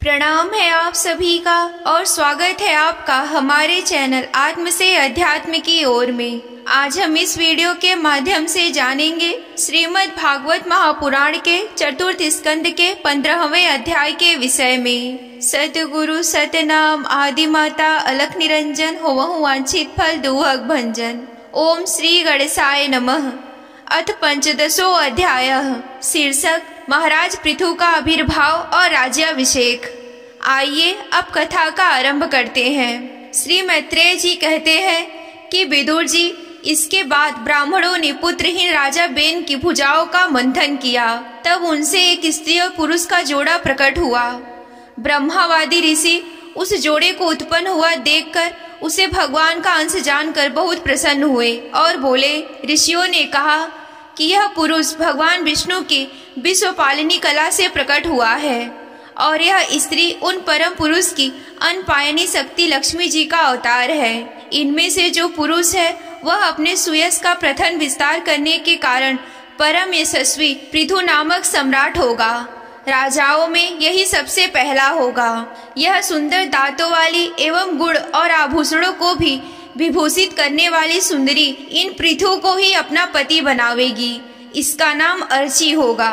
प्रणाम है आप सभी का और स्वागत है आपका हमारे चैनल आत्म से अध्यात्म की ओर में। आज हम इस वीडियो के माध्यम से जानेंगे श्रीमद् भागवत महापुराण के चतुर्थ स्कंद के 15वें अध्याय के विषय में। सतगुरु सतनाम आदि माता अलख निरंजन होवहु वांछित फल दुहक भंजन। ओम श्री गणेशाय नमः। अथ पंचदशो अध्याय। शीर्षक महाराज पृथु का आविर्भाव और राज्याभिषेक। आइए अब कथा का आरंभ करते हैं। श्री मैत्रेय जी कहते हैं कि विदुर जी, इसके बाद ब्राह्मणों ने पुत्रहीन राजा बेन की भुजाओं का मंथन किया। तब उनसे एक स्त्री और पुरुष का जोड़ा प्रकट हुआ। ब्रह्मावादी ऋषि उस जोड़े को उत्पन्न हुआ देखकर उसे भगवान का अंश जानकर बहुत प्रसन्न हुए और बोले, ऋषियों ने कहा कि यह पुरुष भगवान विष्णु की विश्वपालिनी कला से प्रकट हुआ है और यह स्त्री उन परम पुरुष की अनपायनी शक्ति लक्ष्मी जी का अवतार है। इनमें से जो पुरुष है वह अपने सुयश का प्रथम विस्तार करने के कारण परम यशस्वी पृथु नामक सम्राट होगा। राजाओं में यही सबसे पहला होगा। यह सुंदर दांतों वाली एवं गुण और आभूषणों को भी विभूषित करने वाली सुंदरी इन पृथु को ही अपना पति बनावेगी। इसका नाम अर्ची होगा।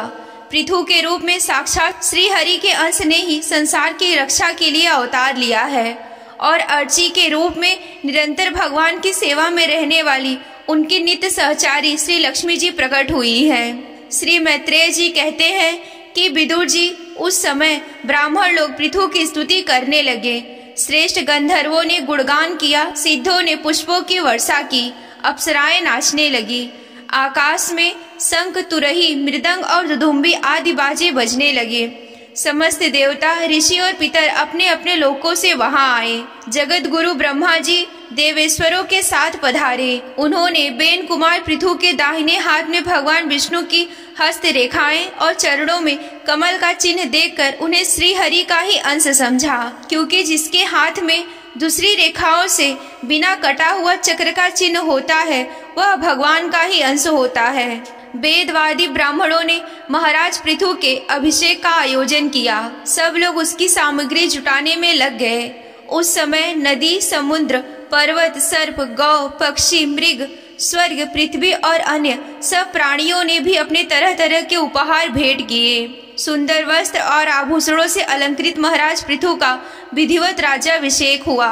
पृथु के रूप में साक्षात श्री हरि के अंश ने ही संसार की रक्षा के लिए अवतार लिया है और अर्ची के रूप में निरंतर भगवान की सेवा में रहने वाली उनकी नित्य सहचारी श्री लक्ष्मी जी प्रकट हुई है। श्री मैत्रेय जी कहते हैं कि विदुर जी, उस समय ब्राह्मण लोग पृथु की स्तुति करने लगे। श्रेष्ठ गंधर्वों ने गुणगान किया, सिद्धों ने पुष्पों की वर्षा की, अप्सराएं नाचने लगी। आकाश में शंख, तुरही, मृदंग और दुदुम्बी आदि बाजे बजने लगे। समस्त देवता, ऋषि और पितर अपने अपने लोकों से वहां आए। जगत गुरु ब्रह्मा जी देवेश्वरों के साथ पधारे। उन्होंने बेन कुमार पृथु के दाहिने हाथ में भगवान विष्णु की हस्त रेखाएं और चरणों में कमल का चिन्ह देखकर उन्हें श्री हरि का ही अंश समझा, क्योंकि जिसके हाथ में दूसरी रेखाओं से बिना कटा हुआ चक्र का चिन्ह होता है वह भगवान का ही अंश होता है। वेदवादी ब्राह्मणों ने महाराज पृथु के अभिषेक का आयोजन किया। सब लोग उसकी सामग्री जुटाने में लग गए। उस समय नदी, समुद्र, पर्वत, सर्प, गौ, पक्षी, मृग, स्वर्ग, पृथ्वी और अन्य सब प्राणियों ने भी अपने तरह तरह के उपहार भेंट किए। सुंदर वस्त्र और आभूषणों से अलंकृत महाराज पृथु का विधिवत राज्याभिषेक हुआ।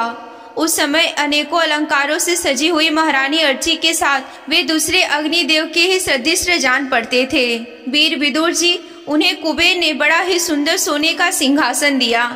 उस समय अनेकों अलंकारों से सजी हुई महारानी अर्ची के साथ वे दूसरे अग्निदेव के ही सदृश जान पड़ते थे। वीर विदुर जी, उन्हें कुबेर ने बड़ा ही सुंदर सोने का सिंहासन दिया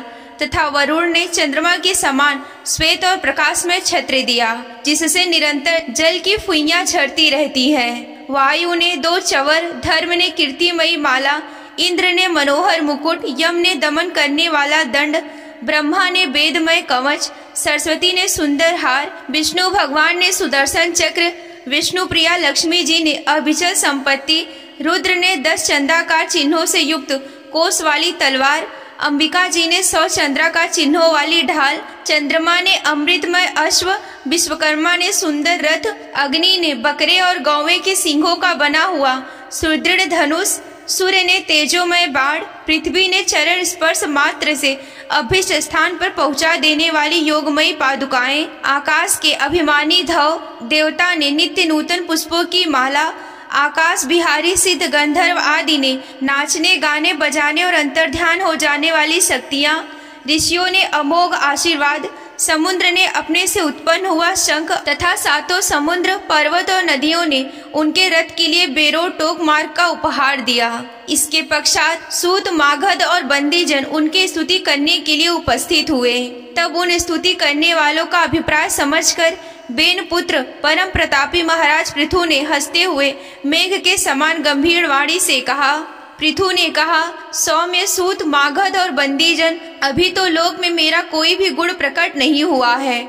तथा वरुण ने चंद्रमा के समान श्वेत और प्रकाशमय छत्र दिया, जिससे निरंतर जल की फुइयां झरती रहती है। वायु ने 2 चवर, धर्म ने कीर्तिमयी माला, इंद्र ने मनोहर मुकुट, यम ने दमन करने वाला दंड, ब्रह्मा ने वेदमय कवच, सरस्वती ने सुंदर हार, विष्णु भगवान ने सुदर्शन चक्र, विष्णु प्रिया लक्ष्मी जी ने अविचल संपत्ति, रुद्र ने 10 चंद्राकार चिन्हों से युक्त कोस वाली तलवार, अंबिका जी ने 100 चंद्राकार चिन्हों वाली ढाल, चंद्रमा ने अमृतमय अश्व, विश्वकर्मा ने सुंदर रथ, अग्नि ने बकरे और गौवे के सिंहों का बना हुआ सुदृढ़ धनुष, सूर्य ने तेजोमय बाण, पृथ्वी ने चरण स्पर्श मात्र से अभीष्ट स्थान पर पहुंचा देने वाली योगमयी पादुकाएं, आकाश के अभिमानी धव, देवता ने नित्य नूतन पुष्पों की माला, आकाश बिहारी सिद्ध गंधर्व आदि ने नाचने, गाने, बजाने और अंतर्ध्यान हो जाने वाली शक्तियां, ऋषियों ने अमोघ आशीर्वाद, समुद्र ने अपने से उत्पन्न हुआ शंख तथा 7 समुद्र, पर्वत और नदियों ने उनके रथ के लिए बेरो टोक मार्ग का उपहार दिया। इसके पश्चात सूत, मागध और बंदीजन उनकी स्तुति करने के लिए उपस्थित हुए। तब उन स्तुति करने वालों का अभिप्राय समझकर बेन पुत्र परम प्रतापी महाराज पृथु ने हंसते हुए मेघ के समान गंभीर वाणी से कहा। पृथु ने कहा, सौम्य, सूत, मागध और बंदीजन, अभी तो लोक में मेरा कोई भी गुण प्रकट नहीं हुआ है,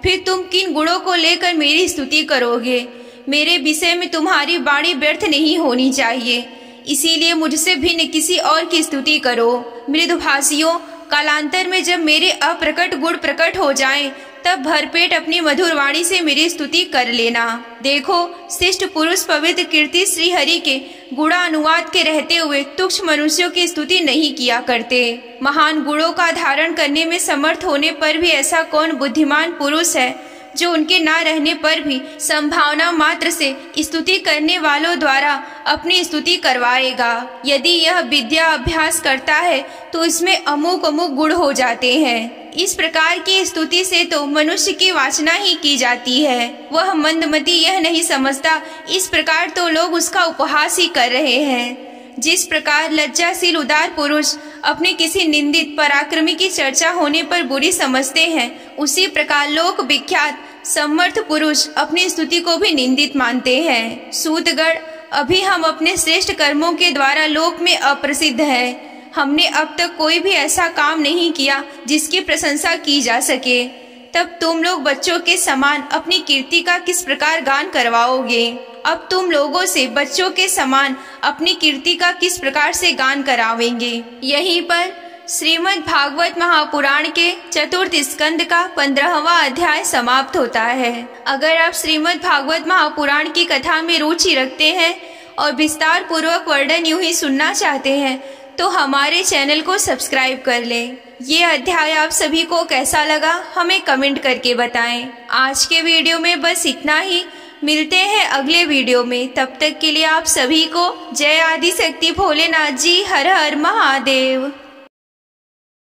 फिर तुम किन गुणों को लेकर मेरी स्तुति करोगे? मेरे विषय में तुम्हारी वाणी व्यर्थ नहीं होनी चाहिए, इसीलिए मुझसे भिन्न किसी और की स्तुति करो। मृदुभाषियों, कालांतर में जब मेरे अप्रकट गुण प्रकट हो जाएं, तब भरपेट अपनी मधुर वाणी से मेरी स्तुति कर लेना। देखो, शिष्ट पुरुष पवित्र कीर्ति श्री हरि के गुणानुवाद के रहते हुए तुच्छ मनुष्यों की स्तुति नहीं किया करते। महान गुणों का धारण करने में समर्थ होने पर भी ऐसा कौन बुद्धिमान पुरुष है जो उनके ना रहने पर भी संभावना मात्र से स्तुति करने वालों द्वारा अपनी स्तुति करवाएगा। यदि यह विद्या अभ्यास करता है तो इसमें अमुक अमुक गुण हो जाते हैं। इस प्रकार की स्तुति से तो मनुष्य की वासना ही की जाती है। वह मंदमती यह नहीं समझता, इस प्रकार तो लोग उसका उपहास ही कर रहे हैं। जिस प्रकार लज्जाशील उदार पुरुष अपने किसी निंदित पराक्रमी की चर्चा होने पर बुरी समझते हैं, उसी प्रकार लोक विख्यात समर्थ पुरुष अपनी स्तुति को भी निंदित मानते हैं। सूतगण, अभी हम अपने श्रेष्ठ कर्मों के द्वारा लोक में अप्रसिद्ध है। हमने अब तक कोई भी ऐसा काम नहीं किया जिसकी प्रशंसा की जा सके। तब तुम लोग बच्चों के समान अपनी कीर्ति का किस प्रकार गान करवाओगे? अब तुम लोगों से बच्चों के समान अपनी कीर्ति का किस प्रकार से गान करावेंगे? यहीं पर श्रीमद् भागवत महापुराण के चतुर्थ स्कंद का 15वां अध्याय समाप्त होता है। अगर आप श्रीमद् भागवत महापुराण की कथा में रुचि रखते हैं और विस्तार पूर्वक वर्णन यूं ही सुनना चाहते हैं तो हमारे चैनल को सब्सक्राइब कर लें। ये अध्याय आप सभी को कैसा लगा हमें कमेंट करके बताएं। आज के वीडियो में बस इतना ही। मिलते हैं अगले वीडियो में। तब तक के लिए आप सभी को जय आदि शक्ति भोलेनाथ जी। हर हर महादेव।